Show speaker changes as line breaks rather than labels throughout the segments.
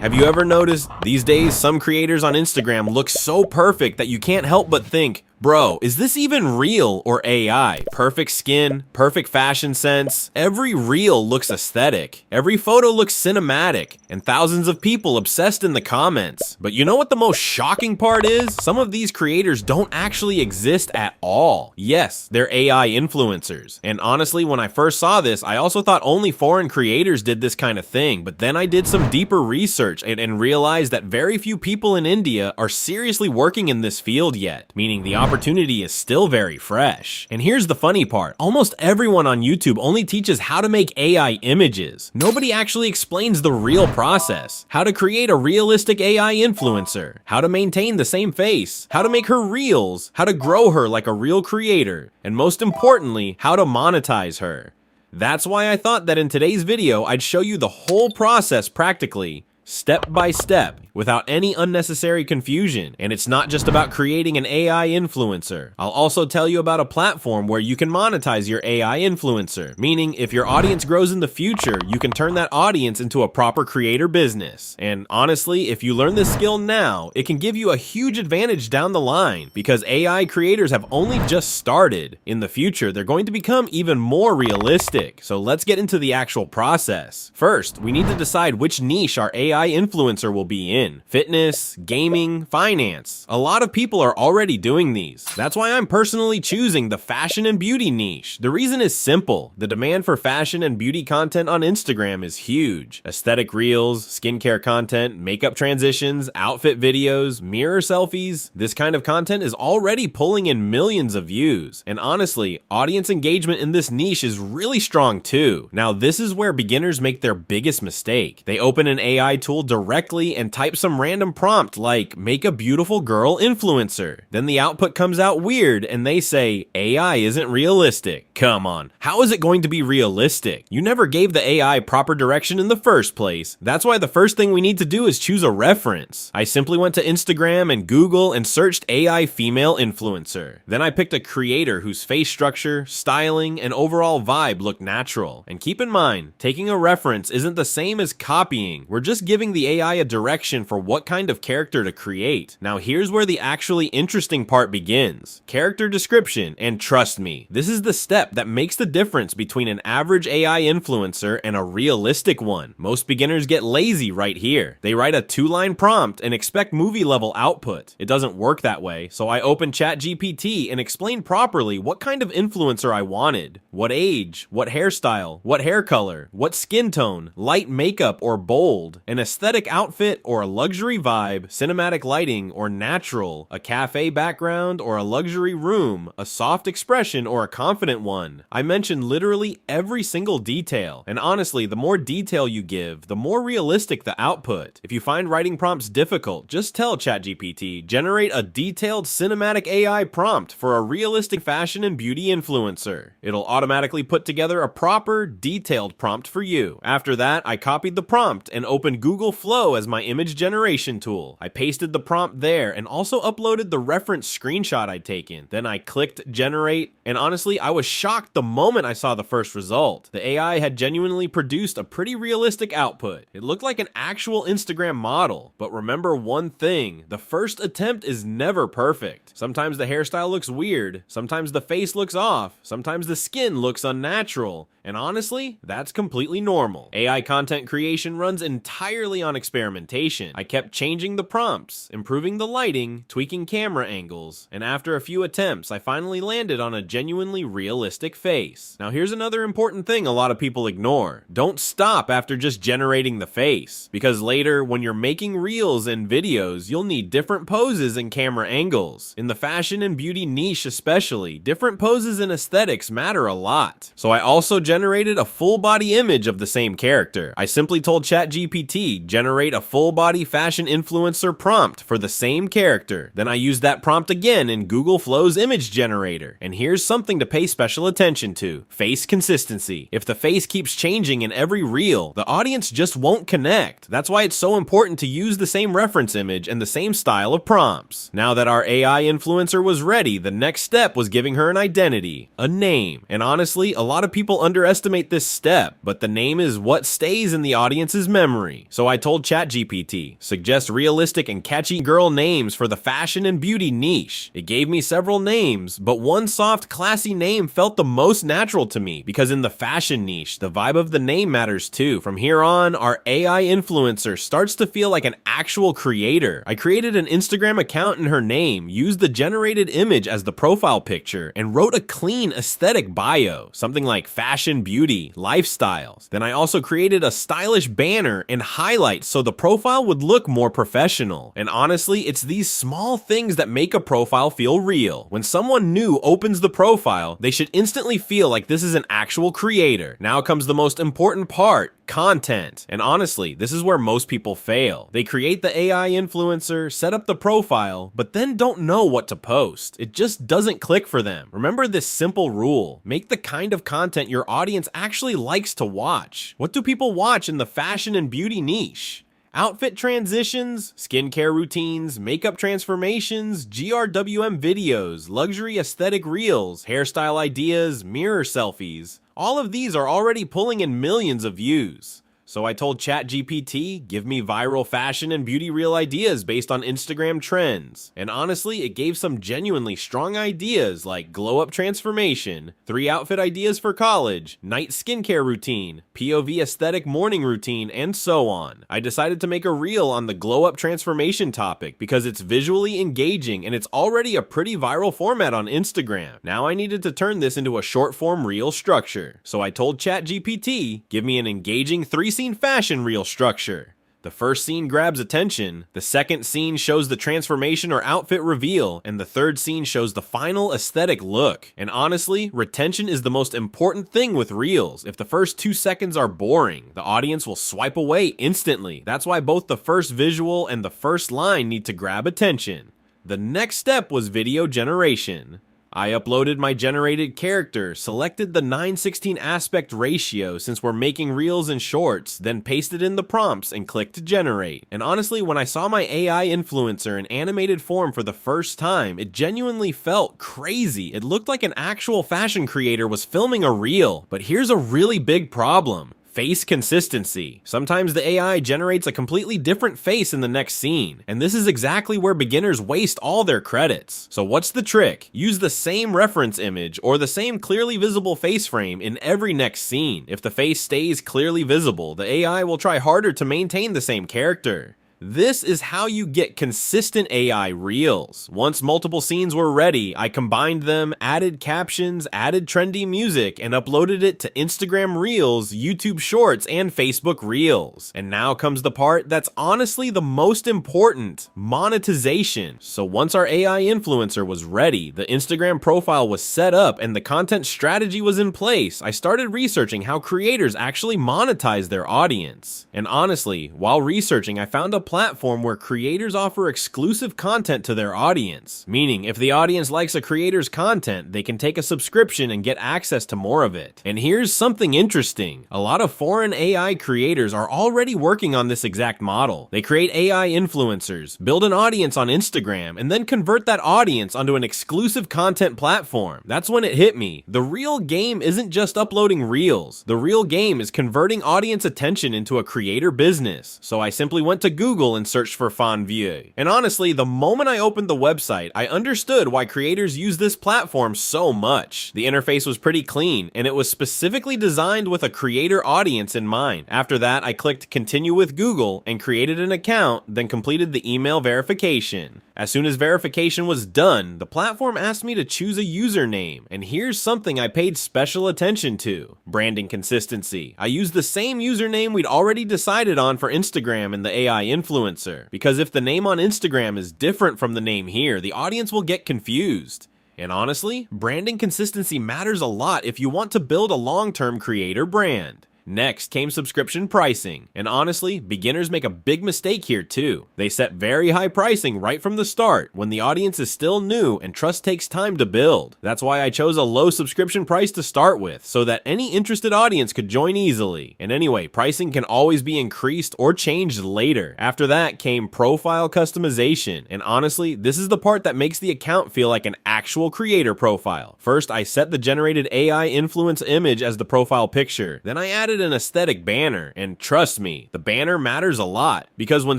Have you ever noticed these days some creators on Instagram look so perfect that you can't help but think, bro, is this even real or AI? Perfect skin, perfect fashion sense. Every reel looks aesthetic. Every photo looks cinematic, and thousands of people obsessed in the comments. But you know what the most shocking part is? Some of these creators don't actually exist at all. Yes, they're AI influencers. And honestly, when I first saw this, I also thought only foreign creators did this kind of thing. But then I did some deeper research and realized that very few people in India are seriously working in this field yet, meaning the opportunity is still very fresh. And here's the funny part, almost everyone on YouTube only teaches how to make AI images. Nobody actually explains the real process, how to create a realistic AI influencer, how to maintain the same face, how to make her reels, how to grow her like a real creator, and most importantly, how to monetize her. That's why I thought that in today's video, I'd show you the whole process practically, step by step, without any unnecessary confusion. And it's not just about creating an AI influencer. I'll also tell you about a platform where you can monetize your AI influencer, meaning if your audience grows in the future, you can turn that audience into a proper creator business. And honestly, if you learn this skill now, it can give you a huge advantage down the line, because AI creators have only just started. In the future, they're going to become even more realistic. So let's get into the actual process. First, we need to decide which niche our AI influencer will be in. Fitness, gaming, finance. A lot of people are already doing these. That's why I'm personally choosing the fashion and beauty niche. The reason is simple. The demand for fashion and beauty content on Instagram is huge. Aesthetic reels, skincare content, makeup transitions, outfit videos, mirror selfies. This kind of content is already pulling in millions of views. And honestly, audience engagement in this niche is really strong too. Now, this is where beginners make their biggest mistake. They open an AI tool directly and type some random prompt like, make a beautiful girl influencer. Then the output comes out weird and they say, AI isn't realistic. Come on, how is it going to be realistic? You never gave the AI proper direction in the first place. That's why the first thing we need to do is choose a reference. I simply went to Instagram and Google and searched AI female influencer. Then I picked a creator whose face structure, styling, and overall vibe looked natural. And keep in mind, taking a reference isn't the same as copying. We're just giving the AI a direction for what kind of character to create. Now here's where the actually interesting part begins. Character description, and trust me, this is the step that makes the difference between an average AI influencer and a realistic one. Most beginners get lazy right here. They write a 2-line prompt and expect movie level output. It doesn't work that way, so I opened ChatGPT and explained properly what kind of influencer I wanted. What age, what hairstyle, what hair color, what skin tone, light makeup or bold, an aesthetic outfit or a luxury vibe, cinematic lighting or natural, a cafe background or a luxury room, a soft expression or a confident one. I mentioned literally every single detail, and honestly, the more detail you give, the more realistic the output. If you find writing prompts difficult, just tell ChatGPT, generate a detailed cinematic AI prompt for a realistic fashion and beauty influencer. It'll automatically put together a proper, detailed prompt for you. After that, I copied the prompt and opened Google Flow as my image generation tool. I pasted the prompt there and also uploaded the reference screenshot I'd taken. Then I clicked generate, and honestly, I was shocked the moment I saw the first result. The AI had genuinely produced a pretty realistic output. It looked like an actual Instagram model. But remember one thing, the first attempt is never perfect. Sometimes the hairstyle looks weird, sometimes the face looks off, sometimes the skin looks unnatural, and honestly, that's completely normal. AI content creation runs entirely on experimentation. I kept changing the prompts, improving the lighting, tweaking camera angles, and after a few attempts, I finally landed on a genuinely realistic face. Now here's another important thing a lot of people ignore. Don't stop after just generating the face, because later, when you're making reels and videos, you'll need different poses and camera angles. In the fashion and beauty niche especially, different poses and aesthetics matter a lot. So I also generated a full body image of the same character. I simply told ChatGPT, generate a full body fashion influencer prompt for the same character. Then I used that prompt again in Google Flow's image generator. And here's something to pay special attention to: face consistency. If the face keeps changing in every reel, the audience just won't connect. That's why it's so important to use the same reference image and the same style of prompts. Now that our AI influencer was ready, the next step was giving her an identity, a name. And honestly, a lot of people underestimate underestimate this step, but the name is what stays in the audience's memory. So I told ChatGPT, suggest realistic and catchy girl names for the fashion and beauty niche. It gave me several names, but one soft, classy name felt the most natural to me because in the fashion niche, the vibe of the name matters too. From here on, our AI influencer starts to feel like an actual creator. I created an Instagram account in her name, used the generated image as the profile picture, and wrote a clean aesthetic bio, something like fashion, beauty, lifestyles. Then I also created a stylish banner and highlights so the profile would look more professional. And honestly, it's these small things that make a profile feel real. When someone new opens the profile, they should instantly feel like this is an actual creator. Now comes the most important part. Content. And honestly, this is where most people fail. They create the AI influencer, set up the profile, but then don't know what to post. It just doesn't click for them. Remember this simple rule. Make the kind of content your audience actually likes to watch. What do people watch in the fashion and beauty niche? Outfit transitions, skincare routines, makeup transformations, GRWM videos, luxury aesthetic reels, hairstyle ideas, mirror selfies. All of these are already pulling in millions of views. So I told ChatGPT, give me viral fashion and beauty reel ideas based on Instagram trends. And honestly, it gave some genuinely strong ideas like glow up transformation, 3 outfit ideas for college, night skincare routine, POV aesthetic morning routine, and so on. I decided to make a reel on the glow up transformation topic because it's visually engaging and it's already a pretty viral format on Instagram. Now I needed to turn this into a short form reel structure. So I told ChatGPT, give me an engaging 3-scene fashion reel structure. The first scene grabs attention, the second scene shows the transformation or outfit reveal, and the third scene shows the final aesthetic look. And honestly, retention is the most important thing with reels. If the first 2 seconds are boring, the audience will swipe away instantly. That's why both the first visual and the first line need to grab attention. The next step was video generation. I uploaded my generated character, selected the 9:16 aspect ratio since we're making reels and shorts, then pasted in the prompts and clicked generate. And honestly, when I saw my AI influencer in animated form for the first time, it genuinely felt crazy. It looked like an actual fashion creator was filming a reel. But here's a really big problem. Face consistency. Sometimes the AI generates a completely different face in the next scene, and this is exactly where beginners waste all their credits. So what's the trick? Use the same reference image or the same clearly visible face frame in every next scene. If the face stays clearly visible, the AI will try harder to maintain the same character. This is how you get consistent AI reels. Once multiple scenes were ready, I combined them, added captions, added trendy music, and uploaded it to Instagram Reels, YouTube Shorts, and Facebook Reels. And now comes the part that's honestly the most important, monetization. So once our AI influencer was ready, the Instagram profile was set up, and the content strategy was in place, I started researching how creators actually monetize their audience. And honestly, while researching, I found a platform where creators offer exclusive content to their audience. Meaning, if the audience likes a creator's content, they can take a subscription and get access to more of it. And here's something interesting. A lot of foreign AI creators are already working on this exact model. They create AI influencers, build an audience on Instagram, and then convert that audience onto an exclusive content platform. That's when it hit me. The real game isn't just uploading reels. The real game is converting audience attention into a creator business. So I simply went to Google and searched for Fonvieux. And honestly, the moment I opened the website, I understood why creators use this platform so much. The interface was pretty clean, and it was specifically designed with a creator audience in mind. After that, I clicked continue with Google and created an account, then completed the email verification. As soon as verification was done, the platform asked me to choose a username, and here's something I paid special attention to: branding consistency. I used the same username we'd already decided on for Instagram and the AI influencer, because if the name on Instagram is different from the name here, the audience will get confused. And honestly, branding consistency matters a lot if you want to build a long-term creator brand. Next came subscription pricing, and honestly, beginners make a big mistake here too. They set very high pricing right from the start when the audience is still new and trust takes time to build. That's why I chose a low subscription price to start with, so that any interested audience could join easily. And anyway, pricing can always be increased or changed later. After that came profile customization, and honestly, this is the part that makes the account feel like an actual creator profile. First, I set the generated AI influence image as the profile picture. Then I added an aesthetic banner, and trust me, the banner matters a lot, because when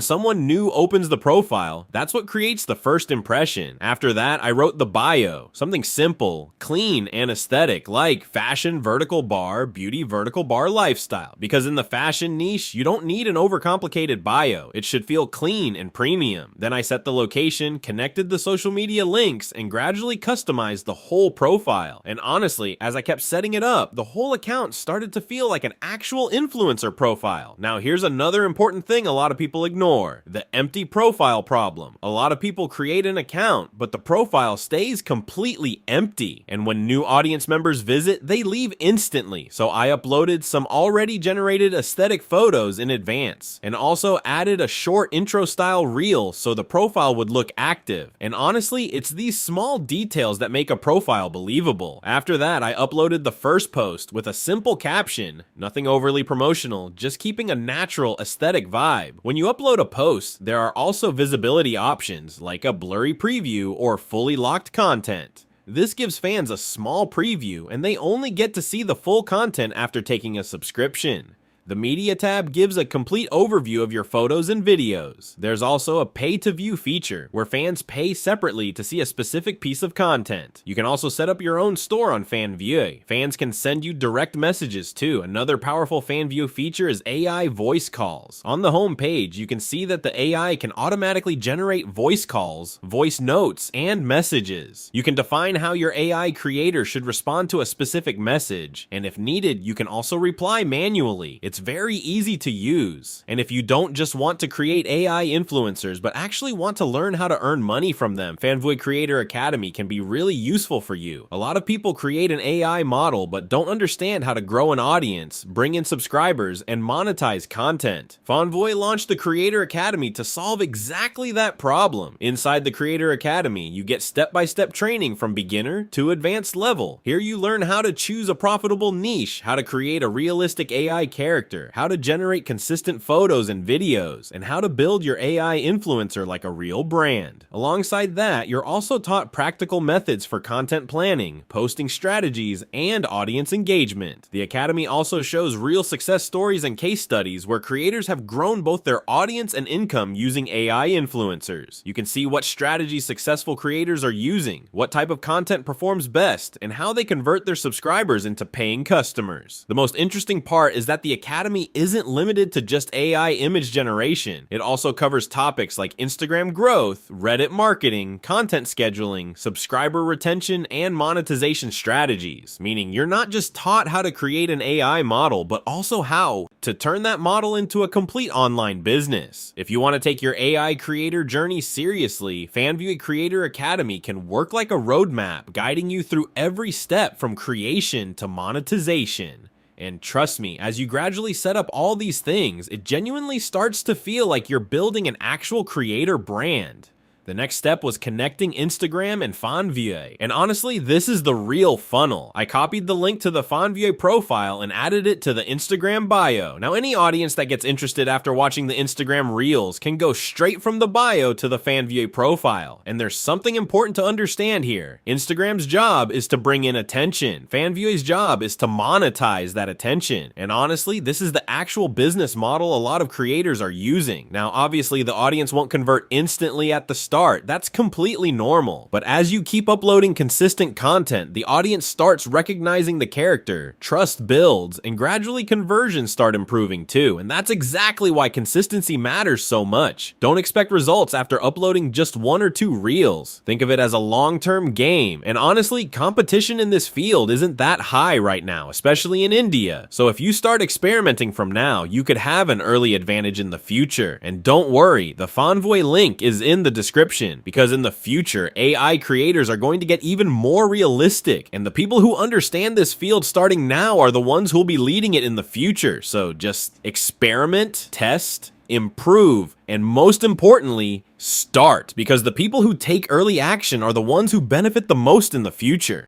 someone new opens the profile, that's what creates the first impression. After that, I wrote the bio, something simple, clean, and aesthetic, like fashion vertical bar, beauty vertical bar lifestyle, because in the fashion niche, you don't need an overcomplicated bio. It should feel clean and premium. Then I set the location, connected the social media links, and gradually customized the whole profile. And honestly, as I kept setting it up, the whole account started to feel like an actual influencer profile. Now here's another important thing a lot of people ignore: the empty profile problem. A lot of people create an account, but the profile stays completely empty. And when new audience members visit, they leave instantly. So I uploaded some already generated aesthetic photos in advance, and also added a short intro style reel so the profile would look active. And honestly, it's these small details that make a profile believable. After that, I uploaded the first post with a simple caption, nothing overly promotional, just keeping a natural aesthetic vibe. When you upload a post, there are also visibility options like a blurry preview or fully locked content. This gives fans a small preview, and they only get to see the full content after taking a subscription. The Media tab gives a complete overview of your photos and videos. There's also a pay-to-view feature, where fans pay separately to see a specific piece of content. You can also set up your own store on FanView. Fans can send you direct messages too. Another powerful FanView feature is AI voice calls. On the home page, you can see that the AI can automatically generate voice calls, voice notes, and messages. You can define how your AI creator should respond to a specific message, and if needed, you can also reply manually. It's very easy to use. And if you don't just want to create AI influencers, but actually want to learn how to earn money from them, Fanvoy Creator Academy can be really useful for you. A lot of people create an AI model, but don't understand how to grow an audience, bring in subscribers, and monetize content. Fanvoy launched the Creator Academy to solve exactly that problem. Inside the Creator Academy, you get step-by-step training from beginner to advanced level. Here you learn how to choose a profitable niche, how to create a realistic AI character, how to generate consistent photos and videos, and how to build your AI influencer like a real brand. Alongside that, you're also taught practical methods for content planning, posting strategies, and audience engagement. The Academy also shows real success stories and case studies where creators have grown both their audience and income using AI influencers. You can see what strategies successful creators are using, what type of content performs best, and how they convert their subscribers into paying customers. The most interesting part is that the Academy isn't limited to just AI image generation. It also covers topics like Instagram growth, Reddit marketing, content scheduling, subscriber retention, and monetization strategies. Meaning you're not just taught how to create an AI model, but also how to turn that model into a complete online business. If you want to take your AI creator journey seriously, Fanview Creator Academy can work like a roadmap, guiding you through every step from creation to monetization. And trust me, as you gradually set up all these things, it genuinely starts to feel like you're building an actual creator brand. The next step was connecting Instagram and Fanview. And honestly, this is the real funnel. I copied the link to the Fanview profile and added it to the Instagram bio. Now, any audience that gets interested after watching the Instagram Reels can go straight from the bio to the Fanview profile. And there's something important to understand here. Instagram's job is to bring in attention. Fanview's job is to monetize that attention. And honestly, this is the actual business model a lot of creators are using. Now, obviously, the audience won't convert instantly at the start. That's completely normal. But as you keep uploading consistent content, the audience starts recognizing the character, trust builds, and gradually conversions start improving too. And that's exactly why consistency matters so much. Don't expect results after uploading just 1 or 2 reels. Think of it as a long-term game. And honestly, competition in this field isn't that high right now, especially in India. So if you start experimenting from now, you could have an early advantage in the future. And don't worry, the Fanvoy link is in the description description, because in the future, AI creators are going to get even more realistic, and the people who understand this field starting now are the ones who will be leading it in the future. So just experiment, test, improve, and most importantly, start, because the people who take early action are the ones who benefit the most in the future.